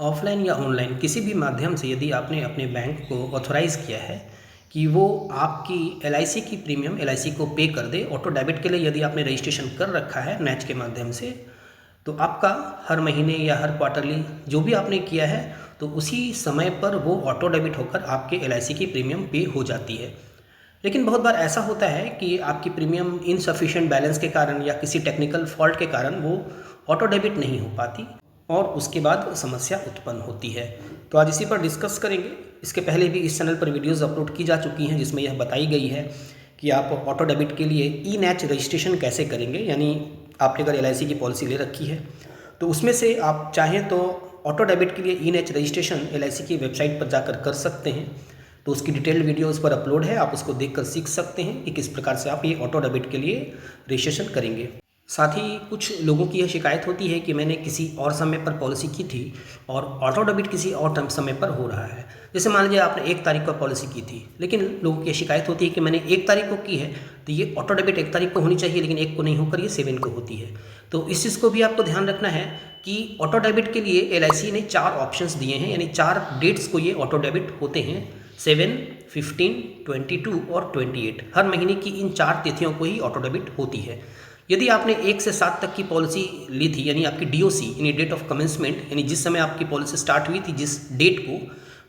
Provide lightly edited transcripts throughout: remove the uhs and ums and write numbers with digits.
Offline या online किसी भी माध्यम से यदि आपने अपने बैंक को ऑथोराइज़ किया है कि वो आपकी एलआईसी की प्रीमियम एलआईसी को पे कर दे, ऑटो डेबिट के लिए यदि आपने रजिस्ट्रेशन कर रखा है नैच के माध्यम से, तो आपका हर महीने या हर क्वार्टरली जो भी आपने किया है तो उसी समय पर वो ऑटो डेबिट होकर आपके एलआईसी की प्रीमियम पे हो जाती है। लेकिन बहुत बार ऐसा होता है कि आपकी प्रीमियम इनसफिशिएंट बैलेंस के कारण या किसी टेक्निकल फॉल्ट के कारण वो ऑटो डेबिट नहीं हो पाती और उसके बाद समस्या उत्पन्न होती है। तो आज इसी पर डिस्कस करेंगे। इसके पहले भी इस चैनल पर वीडियोस अपलोड की जा चुकी हैं जिसमें यह बताई गई है कि आप ऑटो डेबिट के लिए ई नैच रजिस्ट्रेशन कैसे करेंगे। यानी आपने अगर एलआईसी की पॉलिसी ले रखी है तो उसमें से आप चाहें तो ऑटो डेबिट के लिए ई नैच रजिस्ट्रेशन एलआईसी की वेबसाइट पर जाकर कर सकते हैं। तो उसकी डिटेल्ड वीडियो उस पर अपलोड है, आप उसको देखकर सीख सकते हैं कि किस प्रकार से आप ये ऑटो डेबिट के लिए रजिस्ट्रेशन करेंगे। साथ ही कुछ लोगों की यह शिकायत होती है कि मैंने किसी और समय पर पॉलिसी की थी और ऑटो डेबिट किसी और समय पर हो रहा है। जैसे मान लीजिए आपने 1 तारीख को पॉलिसी की थी, लेकिन लोगों की शिकायत होती है कि मैंने 1 तारीख को की है तो ये ऑटो डेबिट 1 तारीख को होनी चाहिए, लेकिन 1 को नहीं होकर ये 7 को होती है। तो इस चीज़ को भी आपको ध्यान रखना है कि ऑटो डेबिट के लिए एलआईसी ने 4 ऑप्शंस दिए हैं, यानी 4 डेट्स को ये ऑटो डेबिट होते हैं। 7, 15, 22 और 28 हर महीने की इन 4 तिथियों को ही ऑटो डेबिट होती है। यदि आपने 1 से 7 तक की पॉलिसी ली थी, यानी आपकी डीओसी यानी डेट ऑफ कमेंसमेंट, यानी जिस समय आपकी पॉलिसी स्टार्ट हुई थी जिस डेट को,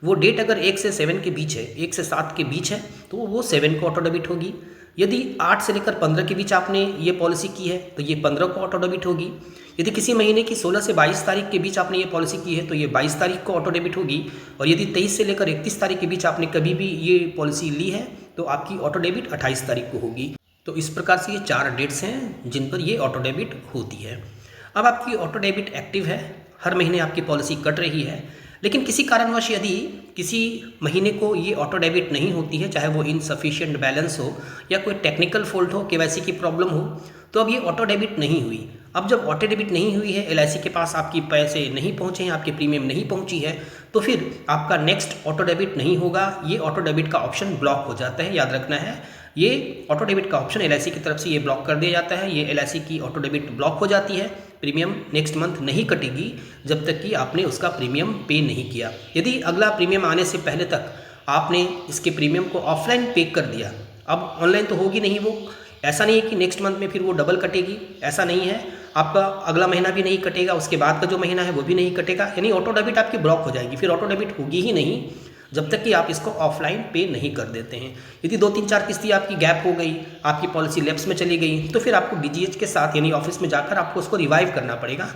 वो डेट अगर 1 से 7 के बीच है, 1 से 7 के बीच है, तो वो 7 को ऑटो डेबिट होगी। यदि 8 से लेकर 15 के बीच आपने ये पॉलिसी की है तो ये 15 को ऑटो डेबिट होगी। यदि किसी महीने की 16 से 22 तारीख के बीच आपने ये पॉलिसी की है तो ये 22 तारीख को ऑटो डेबिट होगी। और यदि 23 से लेकर 31 तारीख के बीच आपने कभी भी ये पॉलिसी ली है तो आपकी ऑटो डेबिट 28 तारीख को होगी। तो इस प्रकार से ये 4 डेट्स हैं जिन पर ये ऑटो डेबिट होती है। अब आपकी ऑटो डेबिट एक्टिव है, हर महीने आपकी पॉलिसी कट रही है, लेकिन किसी कारणवश यदि किसी महीने को ये ऑटो डेबिट नहीं होती है, चाहे वो इनसफिशिएंट बैलेंस हो या कोई टेक्निकल फॉल्ट हो, केवाईसी की प्रॉब्लम हो, तो अब ये ऑटो डेबिट नहीं हुई। अब जब ऑटो डेबिट नहीं हुई है, एलआईसी के पास आपकी पैसे नहीं पहुँचे हैं, आपकी प्रीमियम नहीं पहुँची है, तो फिर आपका नेक्स्ट ऑटो डेबिट नहीं होगा। ये ऑटो डेबिट का ऑप्शन ब्लॉक हो जाता है। याद रखना है, ये ऑटो डेबिट का ऑप्शन एलआईसी की तरफ से ये ब्लॉक कर दिया जाता है। ये एलआईसी की ऑटो डेबिट ब्लॉक हो जाती है। प्रीमियम नेक्स्ट मंथ नहीं कटेगी जब तक कि आपने उसका प्रीमियम पे नहीं किया। यदि अगला प्रीमियम आने से पहले तक आपने इसके प्रीमियम को ऑफलाइन पे कर दिया, अब ऑनलाइन तो होगी नहीं वो, ऐसा नहीं है कि नेक्स्ट मंथ में फिर वो डबल कटेगी, ऐसा नहीं है। आपका अगला महीना भी नहीं कटेगा, उसके बाद का जो महीना है वो भी नहीं कटेगा, यानी ऑटो डेबिट आपकी ब्लॉक हो जाएगी। फिर ऑटो डेबिट होगी ही नहीं जब तक कि आप इसको ऑफलाइन पे नहीं कर देते हैं। यदि 2-3-4 किस्ती आपकी गैप हो गई, आपकी पॉलिसी लैप्स में चली गई, तो फिर आपको डीजीएच के साथ यानी ऑफिस में जाकर आपको उसको रिवाइव करना पड़ेगा।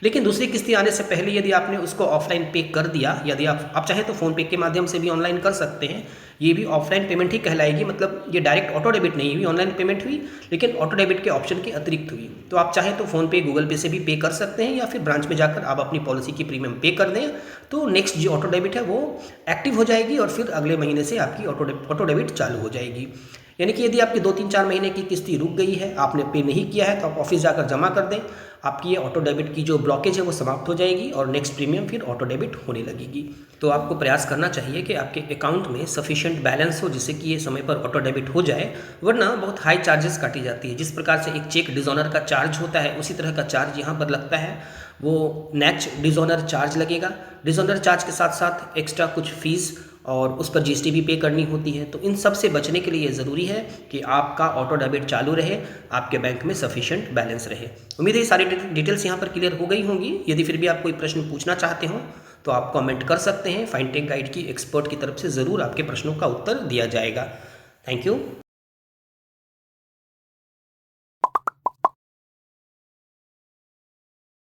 लेकिन दूसरी किस्ती आने से पहले यदि आपने उसको ऑफलाइन पे कर दिया, यदि आप चाहें तो फ़ोन पे के माध्यम से भी ऑनलाइन कर सकते हैं, ये भी ऑफलाइन पेमेंट ही कहलाएगी। मतलब ये डायरेक्ट ऑटो डेबिट नहीं हुई, ऑनलाइन पेमेंट हुई, लेकिन ऑटो डेबिट के ऑप्शन के अतिरिक्त हुई। तो आप चाहें तो फ़ोन पे, गूगल पे से भी पे कर सकते हैं, या फिर ब्रांच में जाकर आप अपनी पॉलिसी की प्रीमियम पे कर दें, तो नेक्स्ट जो ऑटो डेबिट है वो एक्टिव हो जाएगी और फिर अगले महीने से आपकी ऑटो डेबिट चालू हो जाएगी। यानी कि यदि आपकी 2-3-4 महीने की किस्ती रुक गई है, आपने पे नहीं किया है, तो आप ऑफिस जाकर जमा कर दें। आपकी ये ऑटो डेबिट की जो ब्लॉकेज है वो समाप्त हो जाएगी और नेक्स्ट प्रीमियम फिर ऑटो डेबिट होने लगेगी। तो आपको प्रयास करना चाहिए कि आपके अकाउंट में सफिशिएंट बैलेंस हो जिससे कि ये समय पर ऑटो डेबिट हो जाए, वरना बहुत हाई चार्जेस काटी जाती है। जिस प्रकार से एक चेक डिज़ोनर का चार्ज होता है, उसी तरह का चार्ज यहाँ पर लगता है। वो नैच डिज़ोनर चार्ज लगेगा। डिज़ोनर चार्ज के साथ साथ एक्स्ट्रा कुछ फीस और उस पर जीएसटी भी पे करनी होती है। तो इन सब से बचने के लिए ये ज़रूरी है कि आपका ऑटो डेबिट चालू रहे, आपके बैंक में सफिशिएंट बैलेंस रहे। उम्मीद है ये सारी डिटेल्स यहाँ पर क्लियर हो गई होंगी। यदि फिर भी आप कोई प्रश्न पूछना चाहते हो तो आप कमेंट कर सकते हैं। फाइनटेक गाइड की एक्सपर्ट की तरफ से ज़रूर आपके प्रश्नों का उत्तर दिया जाएगा। Thank you.